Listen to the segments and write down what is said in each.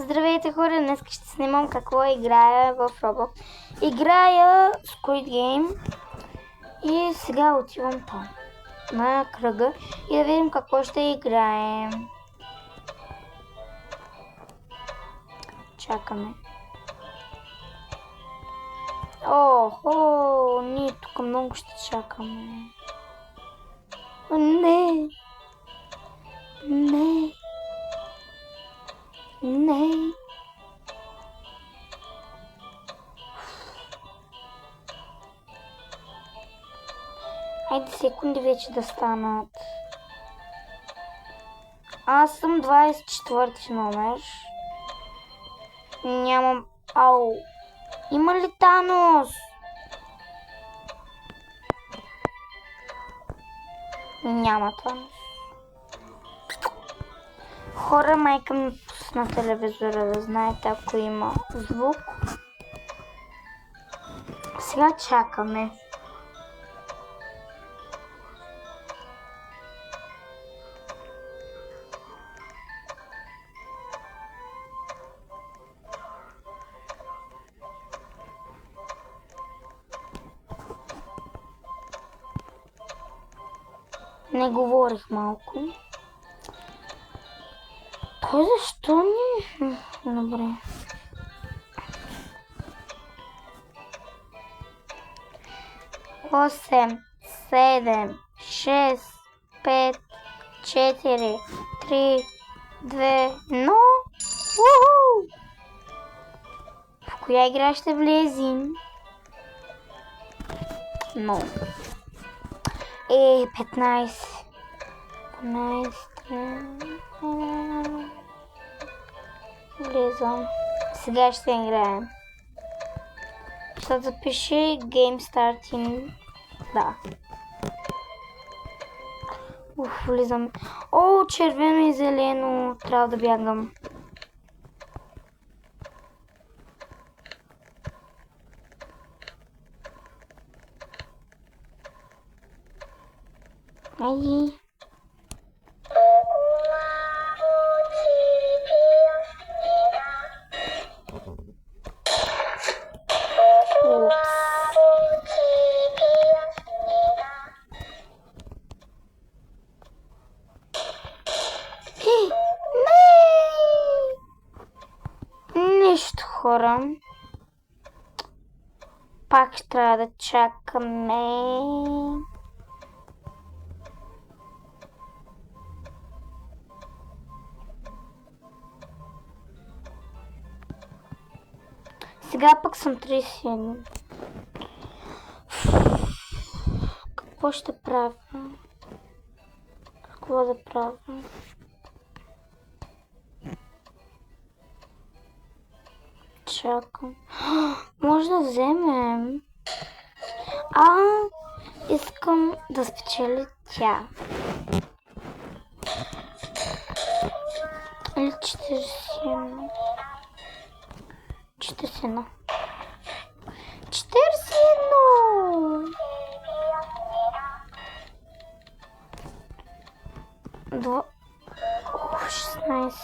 Здравейте хора, днес ще снимам какво играя в Roblox. Играя Squid Game и сега отивам там на кръга и да видим какво ще играем. Чакаме. Охо, ние тук много ще чакаме. Не! Не! Не! Хайде секунди вече да станат. Аз съм 24 номер. Нямам... Ау! Има ли Танос? Няма Танос. Хора, майка ми пусна телевизора, да знаете, ако има звук. Сега чакаме. Не говорих малко. Той защо не... Добре. Осем, 7, 6, 5, 4, 3, 2, 1. Уху! В коя игра ще влезем? Но. 15. 15. Влизам. Сега ще играем. Ще запиши Game Starting. Да. Влизам. О, червено и зелено. Трябва да бягам. Ай. Нищо, хора. Пак ще трябва да чакаме. Сега пък съм 31. Какво ще правя? Какво да правя? Чакам. Може да вземем. Искам да спечели тя. Или 41. 41. 41! 16.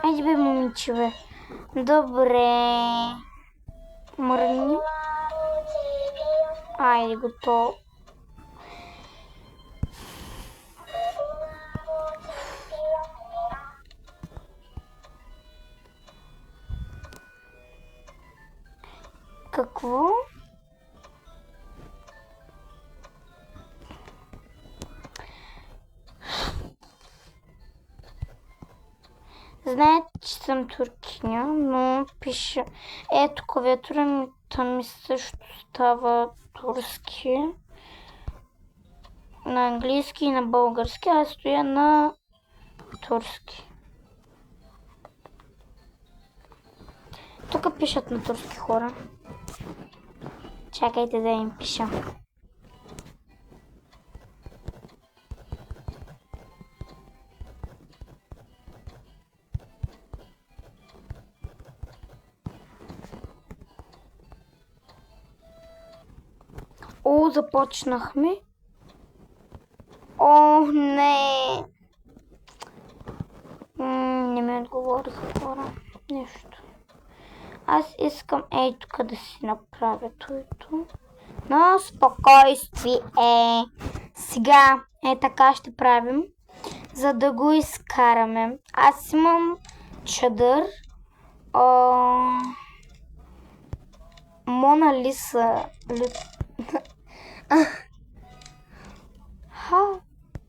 Айде бе, момиче, бе. Добре. Мърни. Айде, готово. Какво? Знаете, че съм туркиня, но пише... Ето, клавиатурата ми също става турски. На английски и на български, аз стоя на турски. Тук пишат на турски хора. Чакайте да им пиша. О, започнахме. О, не. Не ми отговориха хора. нещо. Аз искам ей тук да си направя това. Но спокойствие. Сега така ще правим, за да го изкараме. Аз имам чадър. Мона Лиса.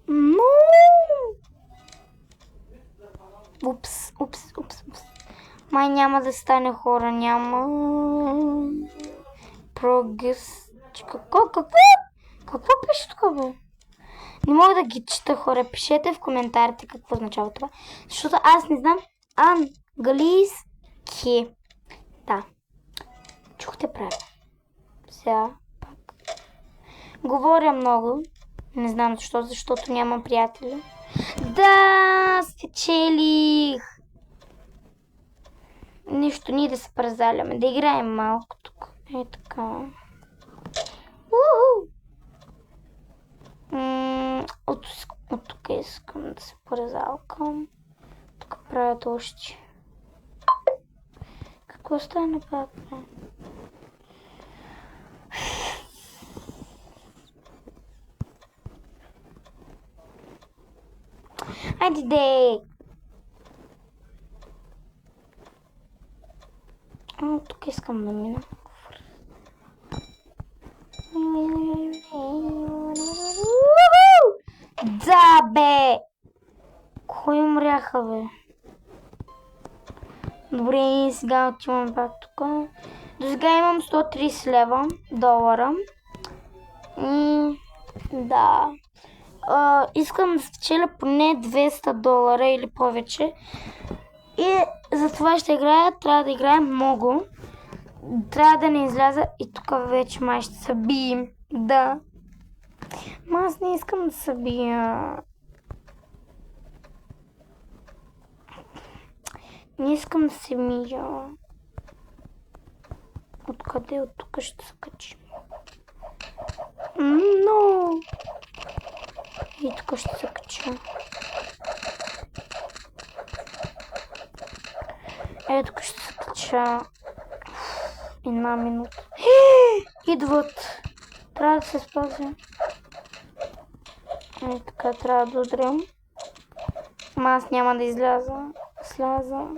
Но! Упс. Май няма да стане, хора, няма. Прогрес. Какво пише тук, бе? Не мога да ги чета, хора. Пишете в коментарите какво означава това. Защото аз не знам английски. Да. Чухте правилно. Сега пак. Говоря много. Не знам защо, защото нямам приятели. Да, спечелих! Нищо, ние да се празаляме, да играем малко тук. Така. От тук искам да се празалкам. Тук правят още. Какво стане пак? Айде де! Тук искам да мина. Да, бе! Кой умряха, бе? Добре, сега отивам пак тук. До сега имам 130 лева, долара. И да. Искам да спечеля поне 200 долара или повече. И за това ще играя, трябва да играя много. Трябва да не изляза и тук вече май ще се бием. Да. Ма аз не искам да се бия. Не искам да се мия. Откъде? От тук ще се качим. Но. И тук ще се кача. Тук ще се кача. Една минута. Идват. Трябва да се спазя. Така трябва да удрям. Ама аз няма да изляза. Сляза.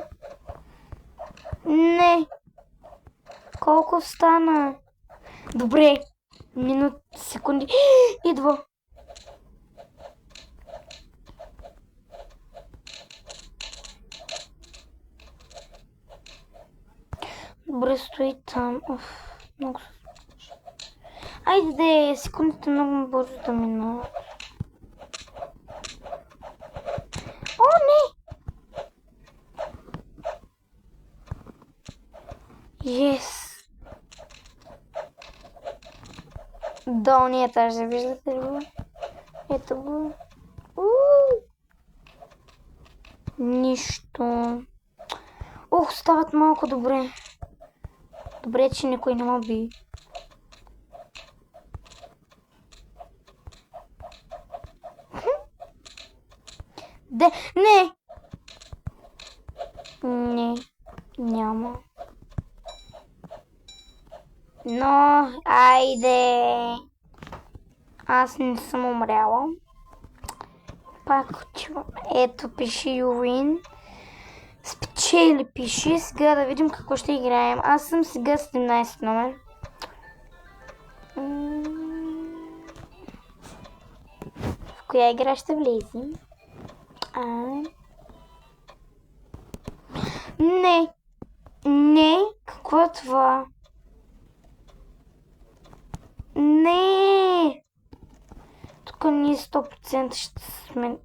Не. Колко стана? Добре. Минути, секунди. Идва. Добре, стои там. Много се случи. Айде де, секундите много бързо да минат. О, не! Yes! Долния етаж, да виждате ли го? Ето го. Нищо. Стават малко добре. Добре, че никой не ме би. Не! Не, няма. Но, айде. Аз не съм умряла. Пак отивам. Ето, пише you win. Спечели пише. Сега да видим какво ще играем. Аз съм сега 17 номер. В коя игра ще влезем? Не. Какво е това? Не. Тук ние 100% ще сме.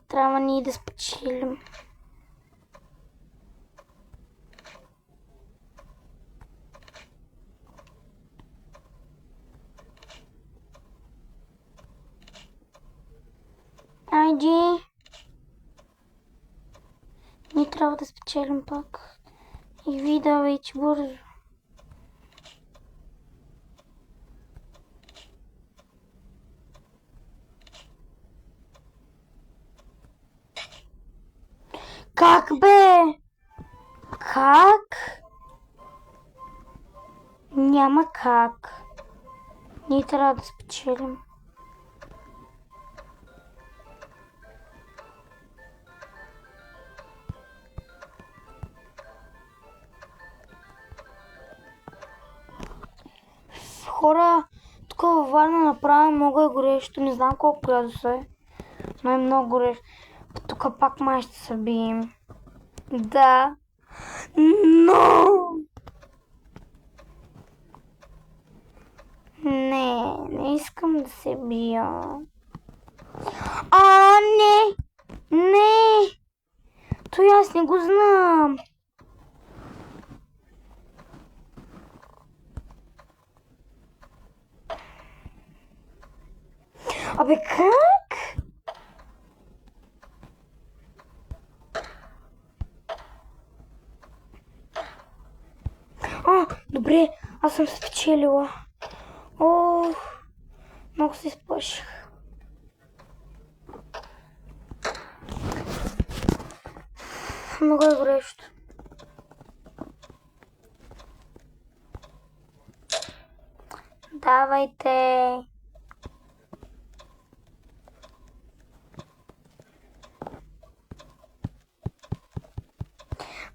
Трябва ние да спечелим. Айде. Ние трябва да спечелим пак. И ви давайте бързо. бе? Как? Няма как. Ние трябва да спечелим. Хора, тук във Варна направо много е горещо. Не знам колко градуса е, но е много горещо. Тук пак май ще се бием. Да. Но! Не искам да се бия. Не! Не! Той аз не го знам. Абе как? Добре, аз съм спечелила. Много се изплаших. Много е горещо. Давайте.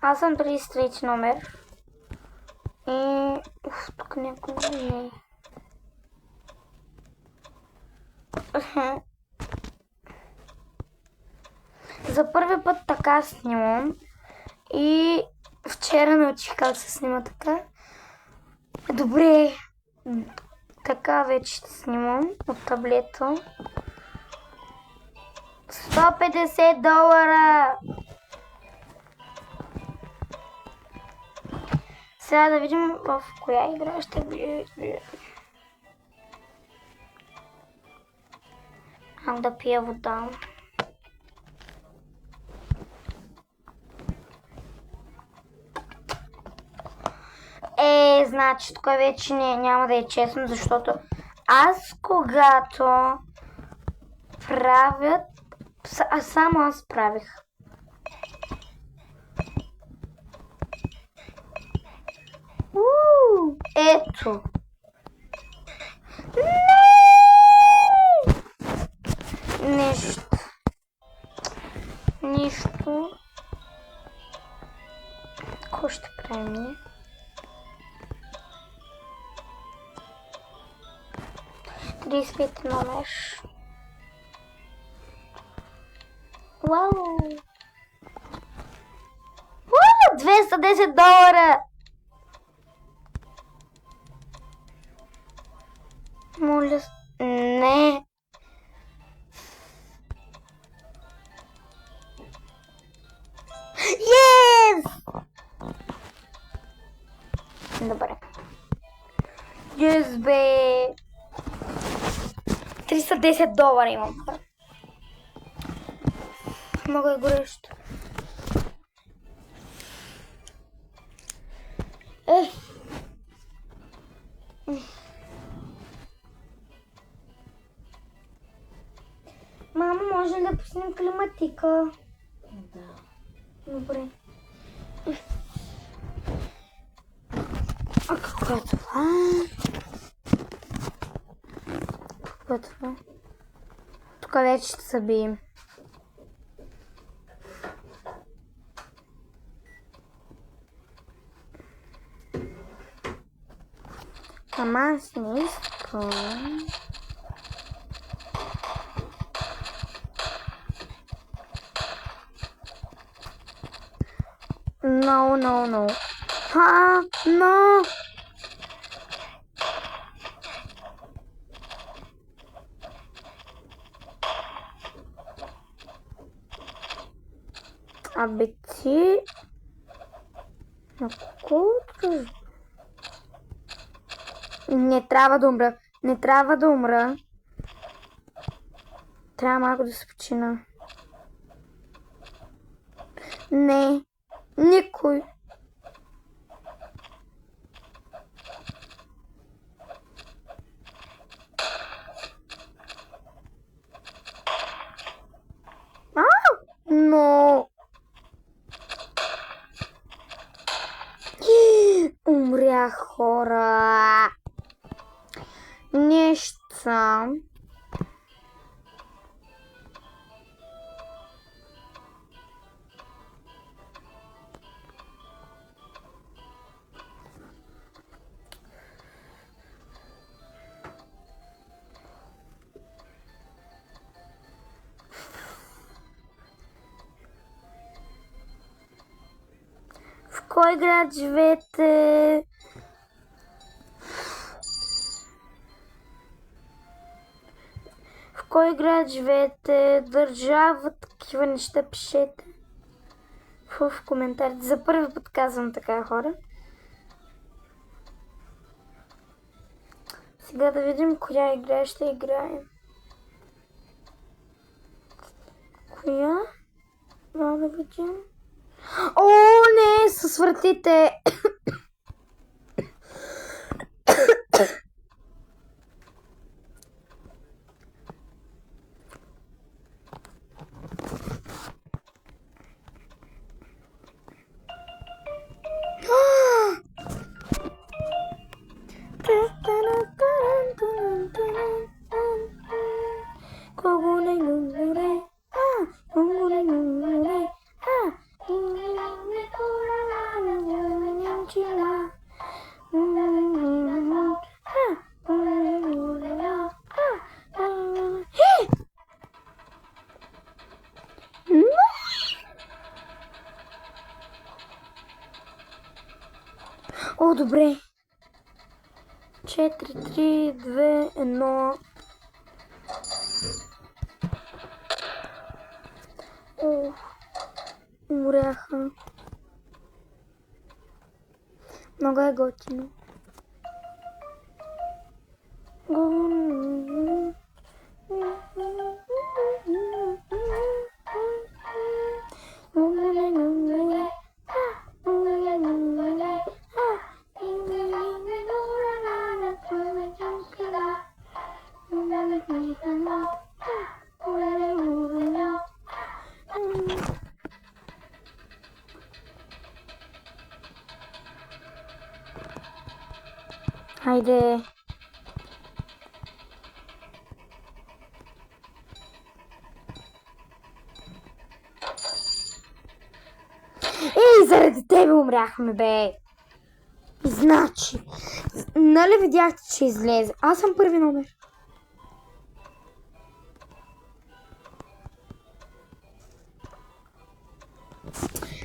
Аз съм 33 номер. И... тук някой не е. За първи път така снимам. И вчера научих как се снима така. Добре. Така вече ще снимам от таблета. $150. Сега да видим в коя игра ще бъде. Да пия вода. Значи тук вече няма да е честно, защото аз когато правят, само аз правих. Ето. Нищо. Какво ще правим? $35 номер. Вау! $210! Моля, не. Yes! Добре. Yes, бе. $310 имам. Много е горещо. Мама, може ли да пуснем климатика? Да. Добре. Какво е това? Какво е това? Тук вече ще се бием. Ама аз не искам. No. No. Абе ти... На колко... Не трябва да умра. Трябва малко да се почина. Не. Никой. Но. умрях, хора. Нещо съм. В кой град живеете? В кой град живеете? Държава, такива неща пишете в коментарите. За първи път казвам така, хора. Сега да видим коя игра ще играем. Коя? Трябва да видим. О, не, с вратите. О, добре. 4, 3, 2, 1. О, умряха. Много е готино. Хайде. Ей, заради тебе умряхме, бе. Значи, нали видяхте, че излезе? Аз съм първи номер.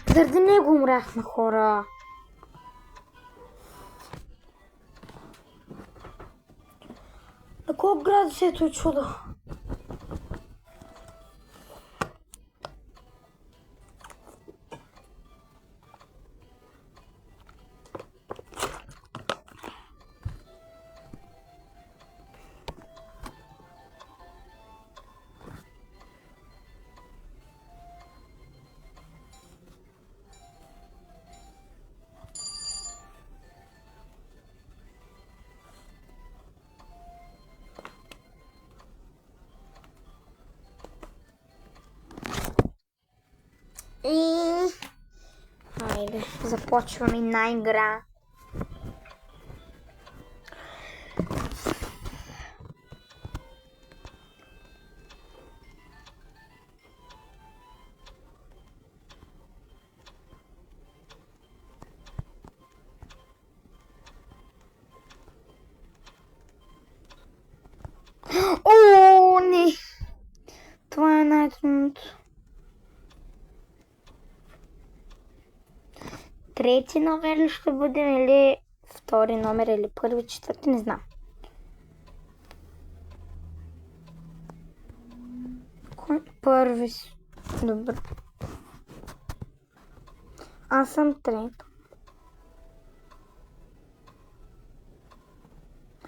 Заради него умряхме, хора. На колко градусето е чудо? И... Хайде, започваме една игра. О, не! Това е най-трудното. Трети номер ли ще бъдем, или втори номер, или първи, четвърти, не знам. Кой първи си? Добре. Аз съм трето.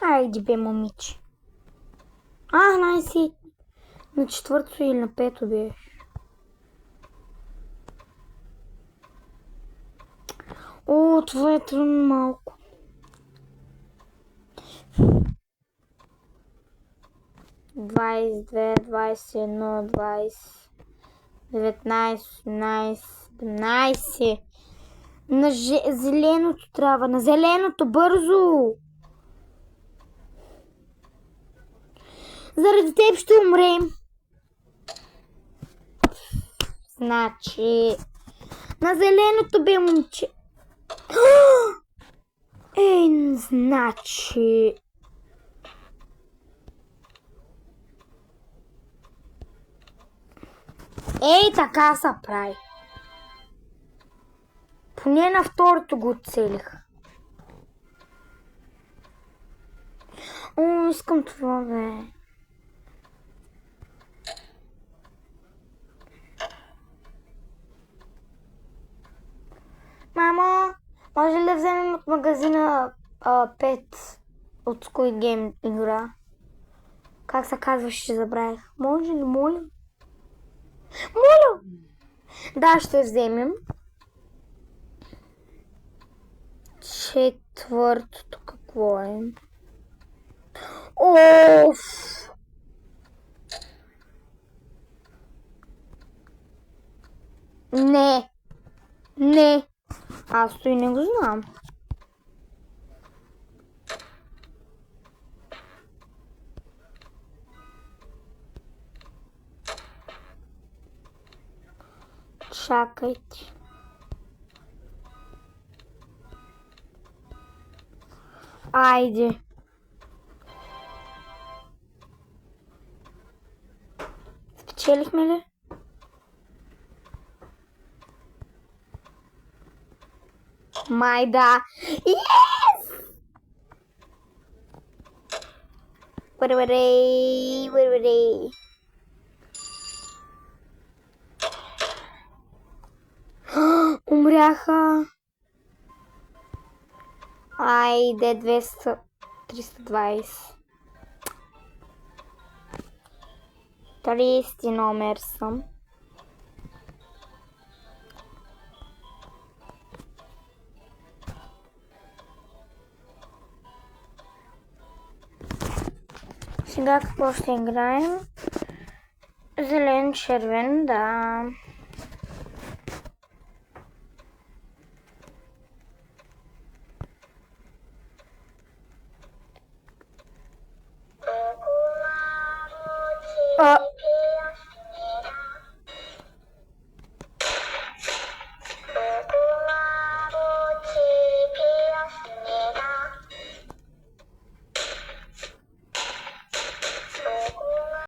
Айде бе, момиче. Най-си. На четвърто или на пето беше. О, това е трудно малко. Двадесет две, 21, 20, 19, 18, 17. На зеленото трябва. На зеленото, бързо! Заради теб ще умрем. Значи... На зеленото бе, момче. Значи... Така се прави. Поне на второто го целих. Искам това, бе. Мамо, може ли да вземем от магазина 5 от Squid Game игра? Как се казваше, ще забравих. Може ли, моля? Моля! Да, ще вземем. Четвъртото какво е? Оф! Не! Аз той не го знам. Чакайте. Айде. Спечелихме ли? Май да. Yes! Уре. Умряха. Айде, 200, 320. 30 номер съм. Сега какво ще играем? Зелен, червен, да.